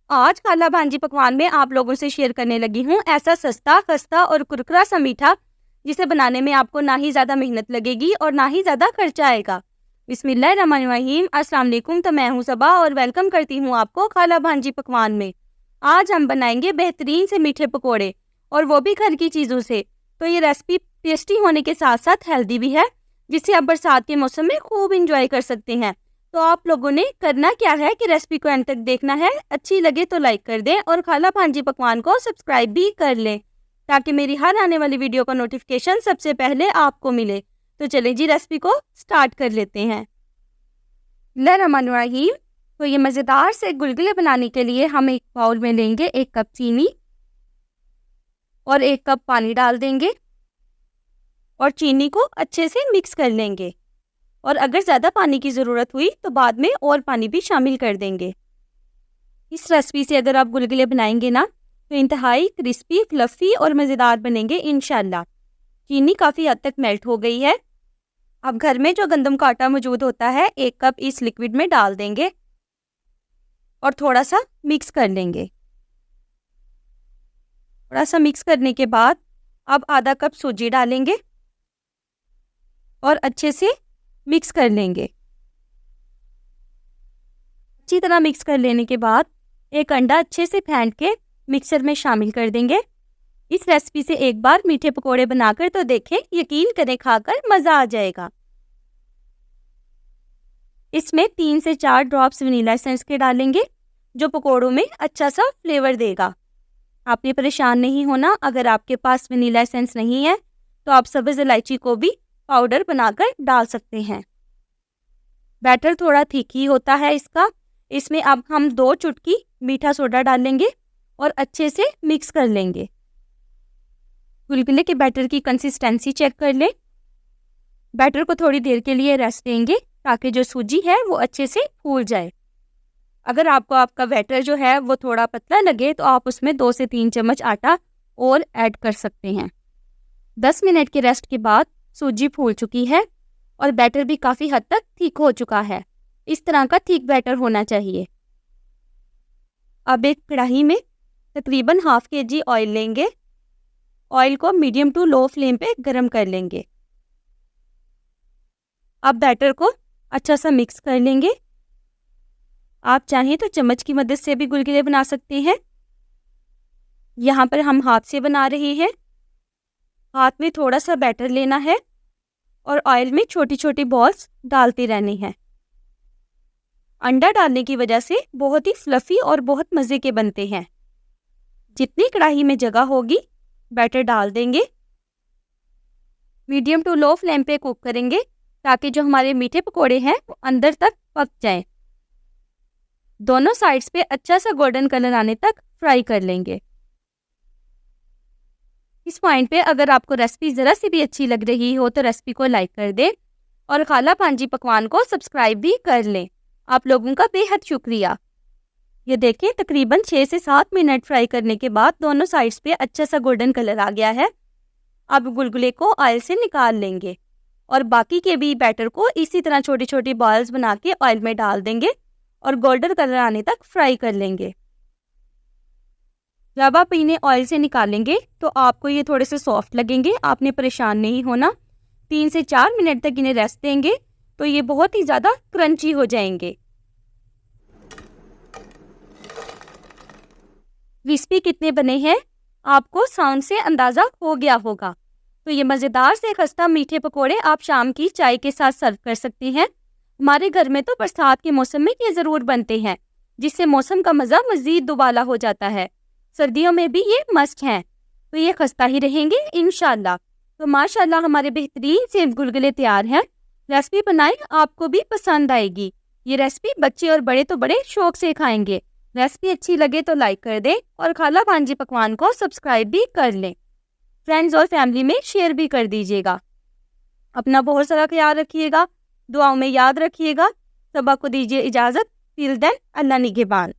आज खाला भांजी पकवान में आप लोगों से शेयर करने लगी हूँ ऐसा सस्ता, खस्ता और कुरकुरा सा मीठा जिसे बनाने में आपको ना ही ज़्यादा मेहनत लगेगी और ना ही ज़्यादा खर्चा आएगा। बिस्मिल्लाहिर्रहमानिर्रहीम, अस्सलाम वालेकुम। तो मैं हूँ सबा और वेलकम करती हूँ आपको खाला भांजी पकवान में। आज हम बनाएंगे बेहतरीन से मीठे पकोड़े और वो भी घर की चीज़ों से। तो ये रेसिपी टेस्टी होने के साथ साथ हेल्दी भी है, जिसे आप बरसात के मौसम में खूब इंजॉय कर सकते हैं। तो आप लोगों ने करना क्या है कि रेसिपी को एंड तक देखना है। अच्छी लगे तो लाइक कर दें और खाला भांजी पकवान को सब्सक्राइब भी कर लें, ताकि मेरी हर आने वाली वीडियो का नोटिफिकेशन सबसे पहले आपको मिले। तो चलें जी, रेसिपी को स्टार्ट कर लेते हैं। बिस्मिल्लाहिर्रहमानिर्रहीम। तो ये मज़ेदार से गुलगुले बनाने के लिए हम एक बाउल में लेंगे 1 कप चीनी और 1 कप पानी डाल देंगे और चीनी को अच्छे से मिक्स कर लेंगे। और अगर ज़्यादा पानी की ज़रूरत हुई तो बाद में और पानी भी शामिल कर देंगे। इस रेसिपी से अगर आप गुलगुले बनाएंगे ना, तो इंतहाई क्रिस्पी, फ्लफ़ी और मज़ेदार बनेंगे इंशाल्लाह। चीनी काफ़ी हद तक मेल्ट हो गई है। अब घर में जो गंदम का आटा मौजूद होता है 1 कप इस लिक्विड में डाल देंगे और थोड़ा सा मिक्स कर लेंगे। थोड़ा सा मिक्स करने के बाद अब आधा कप सूजी डालेंगे और अच्छे से मिक्स कर लेंगे। अच्छी तरह मिक्स कर लेने के बाद एक अंडा अच्छे से फेंट के मिक्सर में शामिल कर देंगे। इस रेसिपी से एक बार मीठे पकोड़े बनाकर तो देखें, यकीन करें खाकर मज़ा आ जाएगा। इसमें 3 से 4 ड्रॉप्स वनीला एसेंस के डालेंगे, जो पकोड़ों में अच्छा सा फ्लेवर देगा। आपने परेशान नहीं होना, अगर आपके पास वनीला एसेंस नहीं है तो आप सब्ज़ इलायची को भी पाउडर बनाकर डाल सकते हैं। बैटर थोड़ा थिक ही होता है इसका। इसमें अब हम 2 चुटकी मीठा सोडा डालेंगे और अच्छे से मिक्स कर लेंगे। गुलगुले के बैटर की कंसिस्टेंसी चेक कर लें। बैटर को थोड़ी देर के लिए रेस्ट देंगे ताकि जो सूजी है वो अच्छे से फूल जाए। अगर आपको आपका बैटर जो है वो थोड़ा पतला लगे तो आप उसमें 2 से 3 चम्मच आटा और ऐड कर सकते हैं। 10 मिनट के रेस्ट के बाद सूजी फूल चुकी है और बैटर भी काफ़ी हद तक थिक हो चुका है। इस तरह का थिक बैटर होना चाहिए। अब एक कढ़ाई में तकरीबन ½ kg ऑयल लेंगे। ऑयल को मीडियम टू लो फ्लेम पे गरम कर लेंगे। अब बैटर को अच्छा सा मिक्स कर लेंगे। आप चाहें तो चम्मच की मदद से भी गुलगुले बना सकते हैं। यहाँ पर हम हाथ से बना रहे हैं। हाथ में थोड़ा सा बैटर लेना है और ऑयल में छोटी छोटी बॉल्स डालते रहने हैं। अंडा डालने की वजह से बहुत ही फ्लफ़ी और बहुत मज़े के बनते हैं। जितनी कढ़ाई में जगह होगी बैटर डाल देंगे। मीडियम टू लो फ्लेम पे कुक करेंगे ताकि जो हमारे मीठे पकोड़े हैं वो अंदर तक पक जाएं। दोनों साइड्स पे अच्छा सा गोल्डन कलर आने तक फ्राई कर लेंगे। इस पॉइंट पे अगर आपको रेसिपी ज़रा सी भी अच्छी लग रही हो तो रेसिपी को लाइक कर दें और खाला भांजी पकवान को सब्सक्राइब भी कर लें। आप लोगों का बेहद शुक्रिया। ये देखें, तकरीबन 6 से 7 मिनट फ्राई करने के बाद दोनों साइड्स पे अच्छा सा गोल्डन कलर आ गया है। अब गुलगुले को ऑयल से निकाल लेंगे और बाकी के भी बैटर को इसी तरह छोटी छोटी बॉल्स बना के ऑयल में डाल देंगे और गोल्डन कलर आने तक फ्राई कर लेंगे। जब आप इन्हें ऑयल से निकालेंगे तो आपको ये थोड़े से सॉफ्ट लगेंगे। आपने परेशान नहीं होना। 3 से 4 मिनट तक इन्हें रेस्ट देंगे तो ये बहुत ही ज़्यादा क्रंची हो जाएंगे। क्रिस्पी कितने बने हैं आपको साउंड से अंदाज़ा हो गया होगा। तो ये मज़ेदार से खस्ता मीठे पकोड़े आप शाम की चाय के साथ सर्व कर सकते हैं। हमारे घर में तो बरसात के मौसम में ये ज़रूर बनते हैं, जिससे मौसम का मज़ा मज़ीद दुबाला हो जाता है। सर्दियों में भी ये मस्ट हैं, तो ये खस्ता ही रहेंगे इंशाल्लाह। तो माशाल्लाह हमारे बेहतरीन से गुलगुले तैयार हैं। रेसिपी बनाएं, आपको भी पसंद आएगी। ये रेसिपी बच्चे और बड़े तो बड़े शौक से खाएंगे। रेसिपी अच्छी लगे तो लाइक कर दें और खाला भांजी पकवान को सब्सक्राइब भी कर लें। फ्रेंड्स और फैमिली में शेयर भी कर दीजिएगा। अपना बहुत सारा ख्याल रखिएगा, दुआओं में याद रखिएगा। सबा को दीजिए इजाज़त। टिल देन, अल्लाह निगहबान।